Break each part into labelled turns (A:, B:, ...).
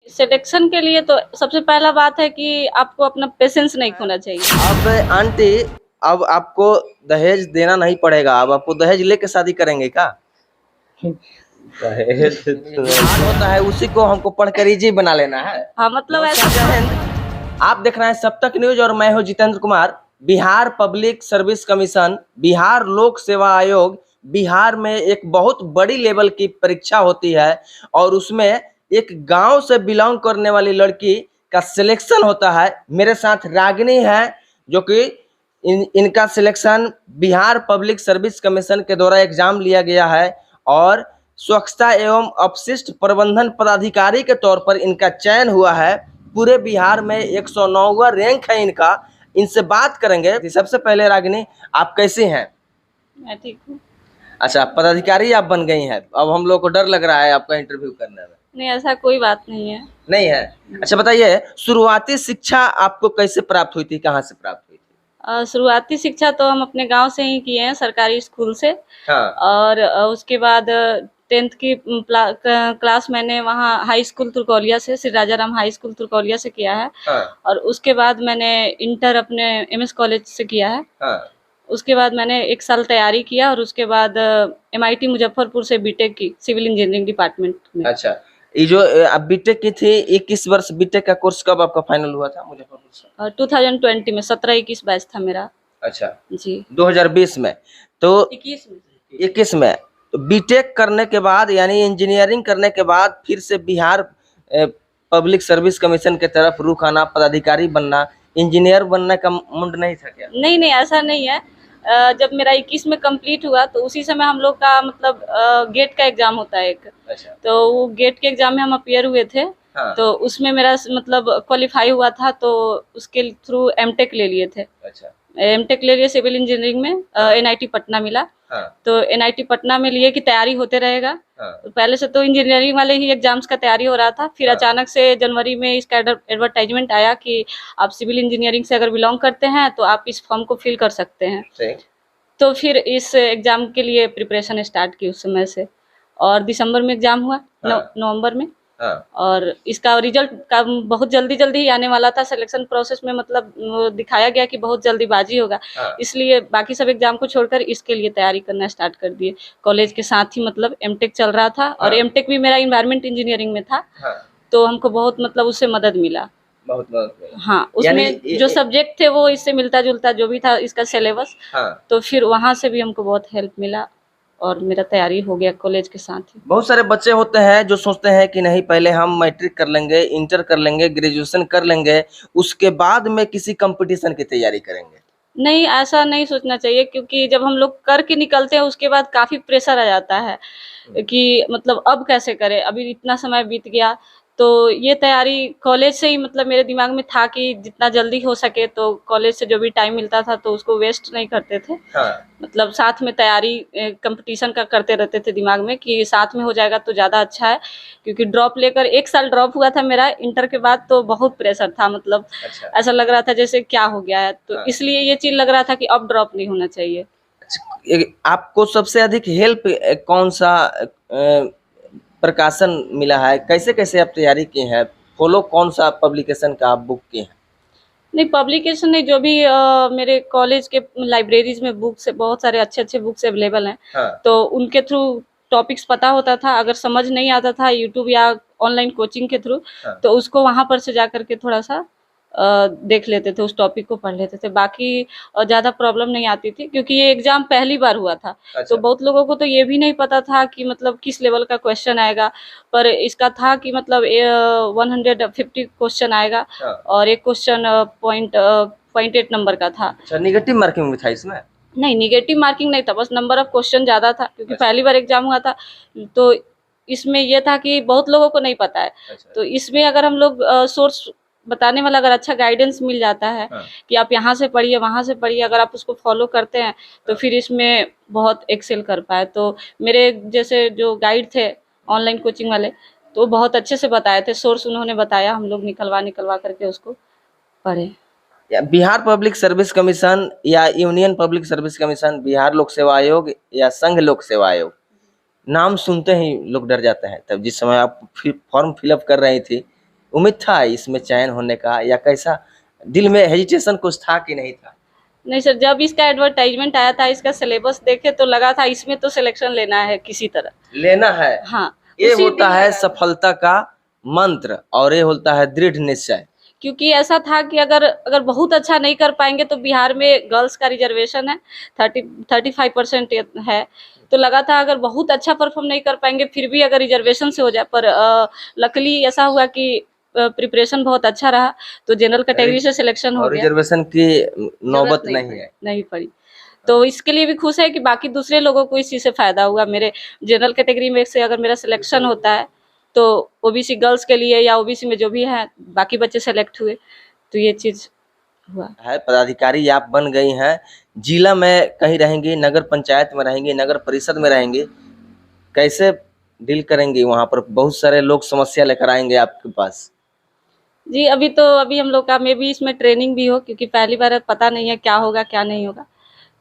A: Selection के लिए तो सबसे पहला बात है कि आपको अपना पेशेंस नहीं खोना चाहिए।
B: अब आंटी, अब आपको दहेज देना नहीं पड़ेगा, अब आपको दहेज लेके शादी करेंगे क्या? दहेज हाल होता है उसी को हमको पढ़कर इजी बना लेना है।
A: हाँ, मतलब
B: नमस्कार,
A: ऐसा
B: जय हिंद। आप देख रहे हैं सब तक न्यूज और मैं हूं Jitendra Kumar. Bihar public service commission, Bihar लोक सेवा आयोग, बिहार में एक बहुत बड़ी लेवल की परीक्षा होती है और उसमें एक गांव से बिलोंग करने वाली लड़की का सिलेक्शन होता है। मेरे साथ रागिनी है जो कि इनका selection Bihar public service commission के द्वारा एग्जाम लिया गया है और स्वच्छता एवं अपशिष्ट प्रबंधन पदाधिकारी के तौर पर इनका चयन हुआ है। पूरे बिहार में 109वां रैंक है इनका। इनसे बात करेंगे। सबसे पहले रागिनी, आप कैसी हैं?
A: मैं ठीक हूँ।
B: अच्छा, पदाधिकारी आप बन गई हैं। अब हम लोग को डर लग रहा है आपका इंटरव्यू करने में।
A: नहीं, ऐसा कोई बात नहीं है।
B: नहीं है? अच्छा बताइए, शुरुआती शिक्षा आपको कैसे प्राप्त हुई थी, कहाँ से प्राप्त हुई थी?
A: शुरुआती शिक्षा तो हम अपने गांव से ही किए हैं, सरकारी स्कूल से।
B: हाँ।
A: और उसके बाद 10th की क्लास मैंने वहाँ हाई स्कूल तुरकोलिया से, श्री राजा राम हाई स्कूल तुरकोलिया से किया है।
B: हाँ।
A: और उसके बाद मैंने इंटर अपने MS कॉलेज से किया है।
B: हाँ।
A: उसके बाद मैंने 1 साल तैयारी किया और उसके बाद MIT मुजफ्फरपुर से बीटेक की सिविल इंजीनियरिंग डिपार्टमेंट में।
B: अच्छा, ये जो आप बीटेक की थी, 21 वर्ष बीटेक का कोर्स कब आपका फाइनल हुआ था मुजफ्फरपुर से?
A: 2020 में 17-21 बैच था मेरा।
B: अच्छा
A: जी।
B: 2020 में तो 21 में तो बीटेक करने के बाद यानी इंजीनियरिंग करने के बाद फिर से बिहार पब्लिक सर्विस कमीशन के तरफ रुख आना, पदाधिकारी बनना, इंजीनियर बनने का मुंड नहीं था क्या?
A: नहीं नहीं, ऐसा नहीं है। जब मेरा 21 में कंप्लीट हुआ तो उसी समय हम लोग का मतलब गेट का एग्जाम होता है एक।
B: अच्छा।
A: तो वो गेट के एग्जाम में हम अपीयर हुए थे।
B: हाँ।
A: तो उसमें मेरा मतलब क्वालिफाई हुआ था तो उसके थ्रू एमटेक ले लिए थे।
B: अच्छा।
A: एमटेक ले लिए सिविल इंजीनियरिंग में। NIT पटना मिला।
B: हाँ।
A: तो NIT पटना में लिए कि तैयारी होते रहेगा।
B: हाँ।
A: तो पहले से तो इंजीनियरिंग वाले ही एग्जाम्स का तैयारी हो रहा था, फिर
B: हाँ।
A: अचानक से जनवरी में इसका एडवर्टाइजमेंट आया कि आप सिविल इंजीनियरिंग से अगर बिलोंग करते हैं तो आप इस फॉर्म को फिल कर सकते हैं।
B: सही।
A: तो फिर इस एग्जाम के लिए प्रिपरेशन स्टार्ट की उस समय से। और दिसंबर में एग्जाम हुआ।
B: हाँ।
A: नवंबर में।
B: हाँ।
A: और इसका रिजल्ट का बहुत जल्दी जल्दी ही आने वाला था। सिलेक्शन प्रोसेस में मतलब दिखाया गया कि बहुत जल्दीबाजी होगा।
B: हाँ।
A: इसलिए बाकी सब एग्जाम को छोड़कर इसके लिए तैयारी करना स्टार्ट कर दिए। कॉलेज के साथ ही मतलब एमटेक चल रहा था। और
B: हाँ।
A: एमटेक भी मेरा इन्वायरमेंट इंजीनियरिंग में था।
B: हाँ।
A: तो हमको बहुत मतलब उससे मदद मिला।
B: बहुत बहुत।
A: हाँ, उसमें जो सब्जेक्ट थे वो इससे मिलता जुलता जो भी था इसका सिलेबस।
B: हाँ।
A: तो फिर वहाँ से भी हमको बहुत हेल्प मिला और मेरा तैयारी हो गया कॉलेज के साथ ही।
B: बहुत सारे बच्चे होते हैं जो सोचते हैं कि नहीं, पहले हम मैट्रिक कर लेंगे, इंटर कर लेंगे, ग्रेजुएशन कर लेंगे, उसके बाद में किसी कंपटीशन की तैयारी करेंगे।
A: नहीं, ऐसा नहीं सोचना चाहिए क्योंकि जब हम लोग करके निकलते हैं उसके बाद काफ़ी प्रेशर आ जाता है कि मतलब अब कैसे करें, अभी इतना समय बीत गया। तो ये तैयारी कॉलेज से ही मतलब मेरे दिमाग में था कि जितना जल्दी हो सके तो कॉलेज से जो भी टाइम मिलता था तो उसको वेस्ट नहीं करते थे।
B: हाँ।
A: मतलब साथ में तैयारी कंपटीशन का करते रहते थे दिमाग में कि साथ में हो जाएगा तो ज़्यादा अच्छा है। क्योंकि ड्रॉप लेकर 1 साल ड्रॉप हुआ था मेरा इंटर के बाद तो बहुत प्रेशर था मतलब।
B: अच्छा।
A: ऐसा लग रहा था जैसे क्या हो गया है। तो
B: हाँ।
A: इसलिए ये चीज़ लग रहा था कि अब ड्रॉप नहीं होना चाहिए।
B: आपको सबसे अधिक हेल्प कौन सा प्रकाशन मिला है, कैसे कैसे आप तैयारी की हैं, फॉलो कौन सा पब्लिकेशन का आप बुक किए हैं?
A: नहीं, पब्लिकेशन नहीं, जो भी मेरे कॉलेज के लाइब्रेरीज में बुक्स बहुत सारे अच्छे अच्छे बुक्स अवेलेबल हैं।
B: हाँ।
A: तो उनके थ्रू टॉपिक्स पता होता था। अगर समझ नहीं आता था यूट्यूब या ऑनलाइन कोचिंग के थ्रू
B: हाँ।
A: तो उसको वहाँ पर से जा करके थोड़ा सा देख लेते थे, उस टॉपिक को पढ़ लेते थे। बाकी ज़्यादा प्रॉब्लम नहीं आती थी क्योंकि ये एग्ज़ाम पहली बार हुआ था।
B: अच्छा।
A: तो बहुत लोगों को तो ये भी नहीं पता था कि मतलब किस लेवल का क्वेश्चन आएगा। पर इसका था कि मतलब 150 क्वेश्चन आएगा।
B: हाँ।
A: और एक क्वेश्चन पॉइंट 8 नंबर का था।
B: अच्छा, निगेटिव मार्किंग भी था इसमें?
A: नहीं, निगेटिव मार्किंग नहीं था, बस नंबर ऑफ क्वेश्चन ज़्यादा था क्योंकि
B: अच्छा।
A: पहली बार एग्जाम हुआ था। तो इसमें ये था कि बहुत लोगों को नहीं पता है।
B: अच्छा।
A: तो इसमें अगर हम लोग सोर्स बताने वाला अगर अच्छा गाइडेंस मिल जाता है।
B: हाँ।
A: कि आप यहाँ से पढ़िए, वहाँ से पढ़िए, अगर आप उसको फॉलो करते हैं तो
B: हाँ।
A: फिर इसमें बहुत एक्सेल कर पाए। तो मेरे जैसे जो गाइड थे ऑनलाइन कोचिंग वाले तो बहुत अच्छे से बताए थे, सोर्स उन्होंने बताया, हम लोग निकलवा करके उसको पढ़े।
B: या बिहार पब्लिक सर्विस कमीशन या union public service commission, Bihar लोक सेवा आयोग या संघ लोक सेवा आयोग, नाम सुनते ही लोग डर जाते हैं। तब जिस समय आप फॉर्म फिलअप कर रही थी उम्मीद था इसमें चयन होने का, या कैसा दिल में हेजिटेशन कुछ था कि नहीं था?
A: नहीं सर, जब इसका एडवर्टाइजमेंट आया था, इसका सिलेबस देखे तो लगा था इसमें तो सिलेक्शन लेना है किसी तरह।
B: लेना है,
A: हाँ,
B: ये
A: उसी
B: होता
A: दिन
B: है
A: लगा था।
B: सफलता का मंत्र, और ये होता है दृढ़ निश्चय।
A: क्योंकि ऐसा था कि अगर अगर बहुत अच्छा नहीं कर पाएंगे तो बिहार में गर्ल्स का रिजर्वेशन है 35% है। तो लगा था अगर बहुत अच्छा परफॉर्म नहीं कर पाएंगे फिर भी अगर रिजर्वेशन से हो जाए, पर लकली ऐसा हुआ कि प्रिपरेशन बहुत अच्छा रहा तो जनरल कैटेगरी से सिलेक्शन हो
B: और
A: गया।
B: रिजर्वेशन की नौबत
A: जरूरत
B: नहीं है।
A: नहीं पड़ी। तो इसके लिए भी खुश है कि बाकी दूसरे लोगों को इस चीज़ से फायदा हुआ। मेरे जनरल कैटेगरी में से अगर मेरा सिलेक्शन होता है तो ओबीसी गर्ल्स के लिए या ओबीसी में जो भी है बाकी बच्चे सेलेक्ट हुए, तो ये चीज़ हुआ।
B: है पदाधिकारी आप बन गई हैं, जिला में कहीं रहेंगी, नगर पंचायत में रहेंगी, नगर परिषद में रहेंगी, कैसे डील करेंगी? वहां पर बहुत सारे लोग समस्या लेकर आएंगे आपके पास।
A: जी, अभी हम लोग का मे बी इसमें ट्रेनिंग भी हो, क्योंकि पहली बार है, पता नहीं है क्या होगा क्या नहीं होगा,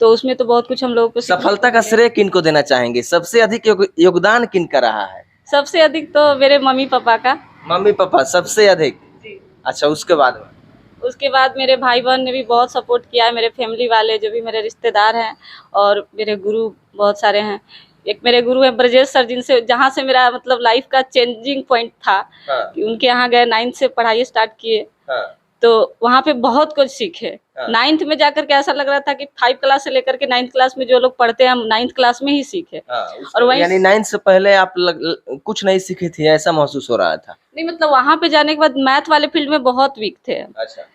A: तो उसमें तो बहुत कुछ हम लोगों को सीखने को
B: सफलता का
A: मिलेगा।
B: श्रेय किन को देना चाहेंगे? सबसे अधिक योगदान किन का रहा है?
A: सबसे अधिक तो मेरे मम्मी पापा का।
B: मम्मी पापा सबसे अधिक।
A: जी।
B: अच्छा, उसके बाद में?
A: उसके बाद मेरे भाई बहन ने भी बहुत सपोर्ट किया है, मेरे फैमिली वाले जो भी मेरे रिश्तेदार हैं, और मेरे गुरु बहुत सारे हैं। एक मेरे गुरु हैं ब्रजेश सर, जिनसे जहाँ से मेरा मतलब लाइफ का चेंजिंग पॉइंट था।
B: हाँ।
A: कि उनके यहाँ गए, 9th से पढ़ाई स्टार्ट किए।
B: हाँ।
A: तो वहाँ पे बहुत कुछ सीखे।
B: हाँ।
A: 9th में जाकर के ऐसा लग रहा था कि 5 क्लास से लेकर के 9th क्लास में जो लोग पढ़ते हैं हम 9th क्लास में ही सीखे।
B: हाँ,
A: और वहीं
B: यानी 9th से पहले आप कुछ नहीं सीखी थी, ऐसा महसूस हो रहा था?
A: नहीं, मतलब वहाँ पे जाने के बाद मैथ वाले फील्ड में बहुत वीक थे।
B: अच्छा।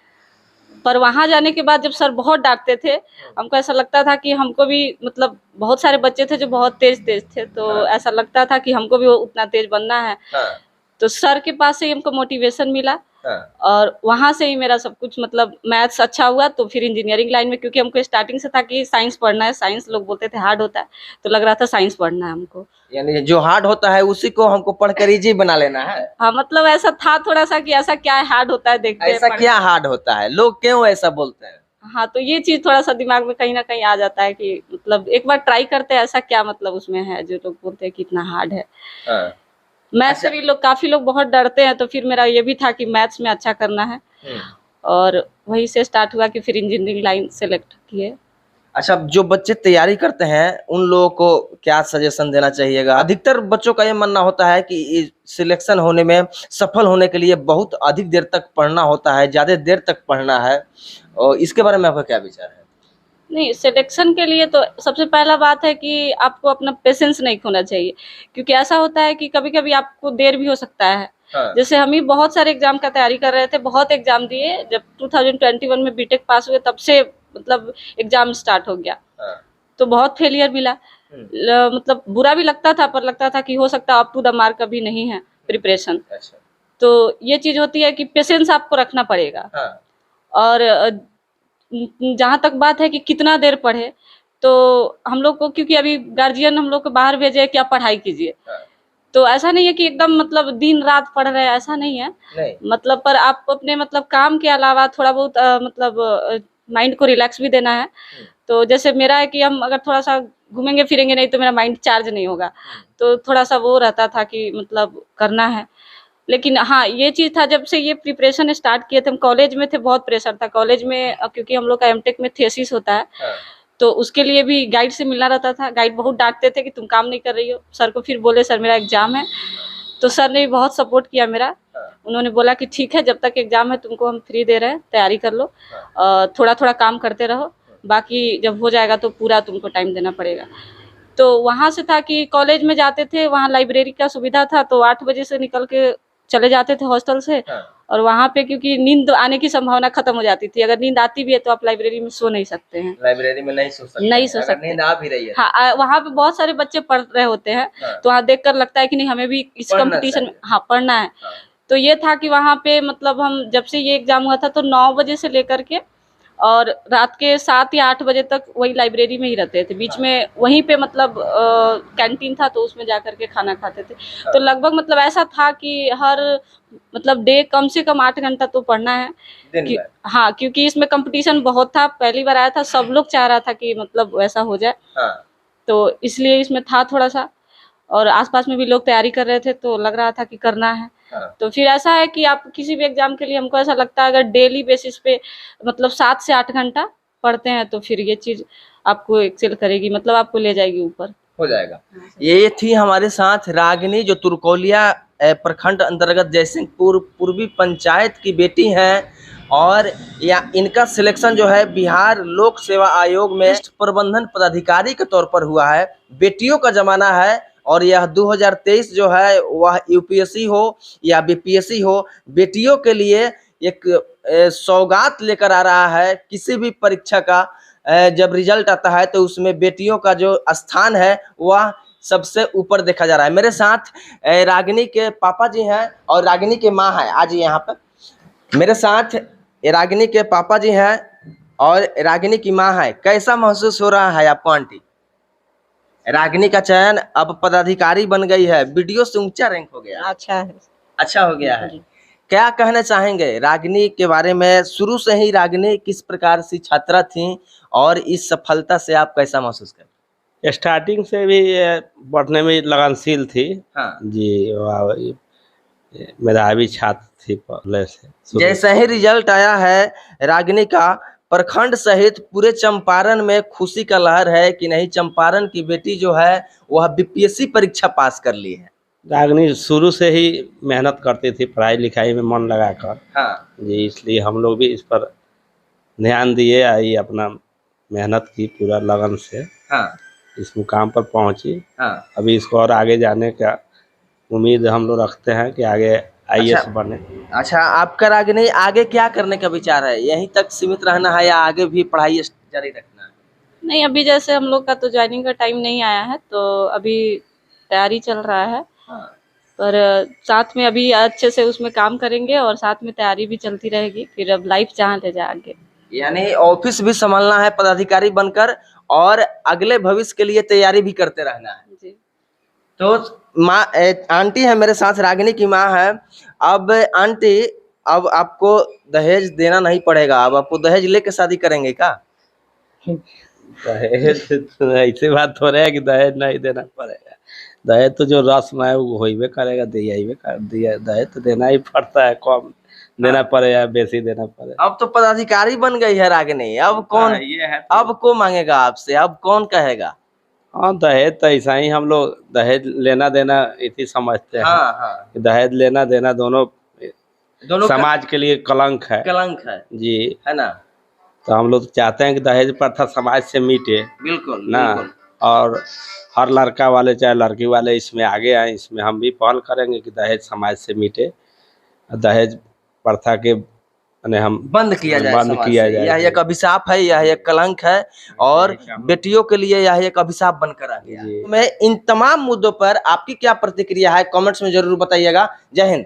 A: पर वहाँ जाने के बाद जब सर बहुत डांटते थे, हमको ऐसा लगता था कि हमको भी मतलब बहुत सारे बच्चे थे जो बहुत तेज थे, तो
B: हाँ।
A: ऐसा लगता था कि हमको भी उतना तेज बनना है।
B: हाँ।
A: तो सर के पास से ही हमको मोटिवेशन मिला।
B: हाँ।
A: और वहाँ से ही मेरा सब कुछ मतलब मैथ्स अच्छा हुआ, तो फिर इंजीनियरिंग लाइन में, क्योंकि हमको स्टार्टिंग से था कि साइंस पढ़ना है, साइंस लोग बोलते थे हार्ड होता है, तो लग रहा था साइंस पढ़ना है हमको।
B: यानी जो हार्ड होता है उसी को हमको पढ़कर इजी बना लेना है।
A: हाँ, मतलब ऐसा था थोड़ा सा कि ऐसा क्या है हार्ड होता है, देखते हैं
B: ऐसा क्या हार्ड होता है, लोग क्यों ऐसा बोलते हैं?
A: हाँ, तो ये चीज थोड़ा सा दिमाग में कहीं ना कहीं आ जाता है कि मतलब एक बार ट्राई करते हैं, ऐसा क्या मतलब उसमें है जो लोग बोलते हैं कि इतना हार्ड है।
B: हाँ।
A: मैथ्स से भी काफी लोग बहुत डरते हैं, तो फिर मेरा ये भी था कि मैथ्स में अच्छा करना है, और वहीं से स्टार्ट हुआ कि फिर इंजीनियरिंग लाइन सेलेक्ट किए।
B: अच्छा, जो बच्चे तैयारी करते हैं उन लोगों को क्या सजेशन देना चाहिएगा? अधिकतर बच्चों का ये मानना होता है कि सिलेक्शन होने में, सफल होने के लिए बहुत अधिक देर तक पढ़ना होता है, ज्यादा देर तक पढ़ना है, और इसके बारे में आपका क्या विचार है?
A: नहीं, सिलेक्शन के लिए तो सबसे पहला बात है कि आपको अपना पेशेंस नहीं खोना चाहिए, क्योंकि ऐसा होता है कि कभी कभी आपको देर भी हो सकता है।
B: हाँ।
A: जैसे हम ही बहुत सारे एग्जाम का तैयारी कर रहे थे, बहुत एग्जाम दिए, जब 2021 में बीटेक पास हुए तब से मतलब एग्जाम स्टार्ट हो गया।
B: हाँ।
A: तो बहुत फेलियर मिला। मतलब बुरा भी लगता था, पर लगता था कि हो सकता है अप टू द मार्क अभी नहीं है प्रिपरेशन।
B: अच्छा।
A: तो ये चीज होती है कि पेशेंस आपको रखना पड़ेगा।
B: हाँ।
A: और जहाँ तक बात है कि कितना देर पढ़े, तो हम लोग को, क्योंकि अभी गार्जियन हम लोग को बाहर भेजे कि आप पढ़ाई कीजिए,
B: हाँ।
A: तो ऐसा नहीं है कि एकदम मतलब दिन रात पढ़ रहे हैं, ऐसा नहीं है।
B: नहीं।
A: मतलब पर आप अपने मतलब काम के अलावा थोड़ा बहुत मतलब माइंड को रिलैक्स भी देना है। तो जैसे मेरा है कि हम अगर थोड़ा सा घूमेंगे फिरेंगे नहीं तो मेरा माइंड चार्ज नहीं होगा, तो थोड़ा सा वो रहता था कि मतलब करना है। लेकिन हाँ, ये चीज था, जब से ये प्रिपरेशन स्टार्ट किए थे, हम कॉलेज में थे, बहुत प्रेशर था कॉलेज में, क्योंकि हम लोग का एमटेक में थेसिस होता है।
B: हाँ।
A: तो उसके लिए भी गाइड से मिलना रहता था। गाइड बहुत डांटते थे कि तुम काम नहीं कर रही हो। सर को फिर बोले सर मेरा एग्जाम है, तो सर ने भी बहुत सपोर्ट किया मेरा। उन्होंने बोला कि ठीक है, जब तक एग्जाम है तुमको हम फ्री दे रहे हैं, तैयारी कर लो, थोड़ा थोड़ा काम करते रहो, बाकी जब हो जाएगा तो पूरा तुमको टाइम देना पड़ेगा। तो वहाँ से था कि कॉलेज में जाते थे, वहाँ लाइब्रेरी का सुविधा था, तो 8 बजे से निकल के चले जाते थे हॉस्टल से। और वहाँ पे क्योंकि नींद आने की संभावना खत्म हो जाती थी, अगर नींद आती भी है तो आप लाइब्रेरी में सो नहीं सकते हैं।
B: लाइब्रेरी में नहीं सो सकते?
A: नहीं सो
B: अगर
A: सकते।
B: नींद आ भी रही है?
A: हाँ, वहाँ पे बहुत सारे बच्चे पढ़ रहे होते हैं। तो वहाँ देख कर लगता है कि नहीं, हमें भी इस
B: पढ़ना
A: कंपटीशन में
B: चाहिए।
A: हाँ पढ़ना है। तो ये था कि वहाँ पे मतलब हम जब से ये एग्जाम हुआ था तो 9 बजे से लेकर के और रात के 7 या 8 बजे तक वही लाइब्रेरी में ही रहते थे। बीच में वहीं पे मतलब कैंटीन था, तो उसमें जाकर के खाना खाते थे। तो लगभग मतलब ऐसा था कि हर मतलब डे कम से कम 8 घंटा तो पढ़ना है। हाँ, क्योंकि इसमें कंपटीशन बहुत था, पहली बार आया था, सब लोग चाह रहा था कि मतलब वैसा हो जाए। तो इसलिए इसमें था थोड़ा सा, और आसपास में भी लोग तैयारी कर रहे थे, तो लग रहा था कि करना है।
B: हाँ।
A: तो फिर ऐसा है कि आप किसी भी एग्जाम के लिए, हमको ऐसा लगता है अगर डेली बेसिस पे मतलब 7 से 8 घंटा पढ़ते हैं तो फिर ये चीज आपको एक्सेल करेगी, मतलब आपको ले जाएगी ऊपर।
B: हो जाएगा। ये थी हमारे साथ रागिनी, जो तुरकोलिया प्रखंड अंतर्गत जयसिंहपुर पूर्वी पंचायत की बेटी हैं, और या इनका सिलेक्शन जो है बिहार लोक सेवा आयोग में प्रबंधन पदाधिकारी के तौर पर हुआ है। बेटियों का जमाना है और यह 2023 जो है वह यूपीएससी हो या बीपीएससी हो, बेटियों के लिए एक सौगात लेकर आ रहा है। किसी भी परीक्षा का जब रिजल्ट आता है तो उसमें बेटियों का जो स्थान है वह सबसे ऊपर देखा जा रहा है। मेरे साथ रागिनी के पापा जी हैं और रागिनी के माँ है। आज यहाँ पे मेरे साथ रागिनी के पापा जी हैं और रागिनी की माँ है। कैसा महसूस हो रहा है आपको आंटी? रागिनी का चयन अब पदाधिकारी बन गई है, वीडियो से ऊंचा रैंक हो गया।
A: अच्छा है।
B: अच्छा हो गया है। क्या कहना चाहेंगे रागिनी के बारे में? शुरू से ही रागिनी किस प्रकार से छात्रा थी और इस सफलता से आप कैसा महसूस करते?
C: स्टार्टिंग से भी ये पढ़ने में लगनशील थी।
B: हाँ
C: जी, मेधावी छात्र थी पहले से।
B: जैसे ही रिजल्ट आया है रागिनी का, प्रखंड सहित पूरे चंपारण में खुशी का लहर है कि नहीं, चंपारण की बेटी जो है वह बीपीएससी परीक्षा पास कर ली है।
C: रागिनी शुरू से ही मेहनत करती थी, पढ़ाई लिखाई में मन लगाकर।
B: हाँ
C: जी, इसलिए हम लोग भी इस पर ध्यान दिए, आई अपना मेहनत की पूरा लगन से,
B: हाँ
C: इस मुकाम पर पहुंची।
B: हाँ।
C: अभी इसको और आगे जाने का उम्मीद हम लोग रखते हैं कि आगे आईएएस बने।
B: अच्छा, आपका रागिनी आगे क्या करने का विचार है? यहीं तक सीमित रहना है या आगे भी पढ़ाई जारी रखना है?
A: नहीं, अभी जैसे हम लोग का तो ज्वाइनिंग का टाइम नहीं आया है, तो अभी तैयारी चल रहा है।
B: हाँ।
A: पर साथ में अभी अच्छे से उसमें काम करेंगे और साथ में तैयारी भी चलती रहेगी, फिर अब लाइफ जहाँ ले जाए आगे।
B: यानी ऑफिस भी संभालना है पदाधिकारी बनकर और अगले भविष्य के लिए तैयारी भी करते रहना है।
A: जी।
B: तो माँ आंटी है मेरे साथ, रागिनी की माँ है। अब आंटी, अब आपको दहेज देना नहीं पड़ेगा, अब आपको दहेज लेके शादी करेंगे क्या?
C: दहेज ऐसी बात हो रहा है कि दहेज नहीं देना पड़ेगा। दहेज तो जो रस्म है वो होइबे करेगा, दिया दहेज तो देना ही पड़ता है, कम देना पड़े या बेसी देना पड़े।
B: अब तो पदाधिकारी बन गई है रागिनी, अब कौन
C: ये है
B: अब को मांगेगा आपसे? अब कौन कहेगा?
C: हाँ, दहेज तो ऐसा ही हम लोग दहेज लेना देना इसी समझते हैं।
B: हाँ हाँ,
C: कि दहेज लेना देना दोनों समाज के लिए कलंक है।
B: कलंक है
C: जी,
B: है ना?
C: तो हम लोग चाहते हैं कि दहेज प्रथा समाज से मिटे
B: बिल्कुल
C: ना,
B: बिल्कुल।
C: और हर लड़का वाले चाहे लड़की वाले इसमें आगे आए। इसमें हम भी पहल करेंगे कि दहेज समाज से मिटे, दहेज प्रथा के हम
B: बंद किया जाए,
C: बंद
B: समाज
C: किया
B: से।
C: जाए।
B: यह एक अभिशाप है, यह एक कलंक है और बेटियों के लिए यह एक अभिशाप बनकर आ गया है। मैं इन तमाम मुद्दों पर आपकी क्या प्रतिक्रिया है कमेंट्स में जरूर बताइएगा। जय हिंद।